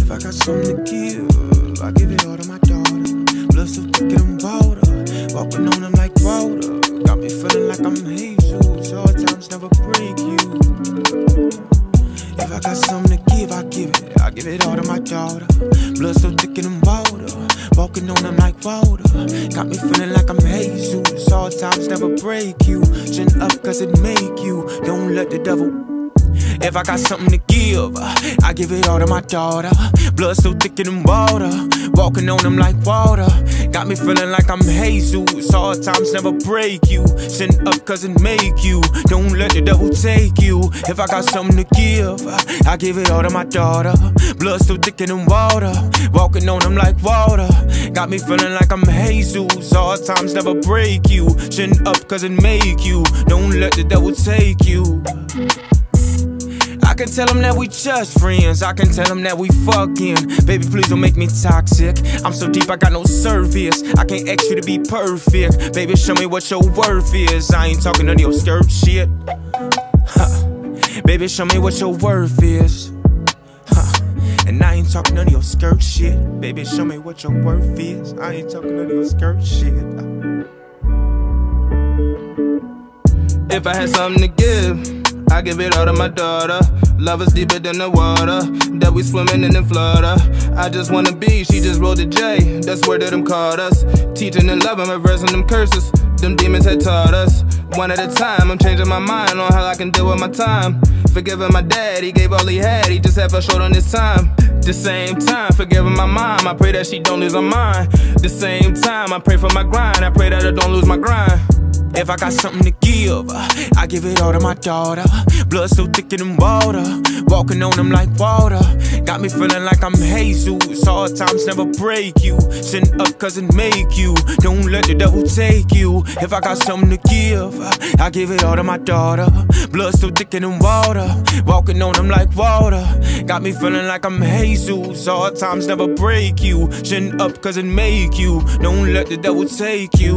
If I got something to give, I give it all to my daughter. Blood so thick and water, walking on them like water. Got me feeling like I'm Jesus, hard times never break you. If I got something to give, I give it all to my daughter. Blood so thick and water, walking on them like water. Got me feeling like I'm Jesus, hard times never break you. Chin up cause it make you, don't let the devil. If I got something to give, I give it all to my daughter. Blood so thick in water, walking on them like water. Got me feeling like I'm Jesus, hard times never break you. Send up cause it make you, don't let the devil take you. If I got something to give, I give it all to my daughter. Blood so thick in water, walking on them like water. Got me feeling like I'm Jesus, hard times never break you. Send up cause it make you, don't let the devil take you. I can tell them that we just friends, I can tell them that we fucking. Baby, please don't make me toxic. I'm so deep, I got no service. I can't ask you to be perfect. Baby, show me what your worth is. I ain't talking none of your skirt shit. Baby, show me what your worth is. And I ain't talking none of your skirt shit. Baby, show me what your worth is. I ain't talking none of your skirt shit. If I had something to give, I give it all to my daughter. Love is deeper than the water that we swimming in Florida. I just wanna be, she just rolled a J. That's where them called us. Teaching and loving, reversing them curses them demons had taught us. One at a time, I'm changing my mind on how I can deal with my time. Forgiving my dad, he gave all he had, he just had fell short on his time. The same time, forgiving my mom, I pray that she don't lose her mind. The same time, I pray for my grind, I pray that I don't lose my grind. If I got something to give, I give it all to my daughter. Blood so thick in water, walking on them like water. Got me feeling like I'm Jesus, hard times never break you. Send up cause it make you, don't let the devil take you. If I got something to give, I give it all to my daughter. Blood so thick in water, walking on them like water. Got me feeling like I'm Jesus, hard times never break you. Send up cause it make you, don't let the devil take you.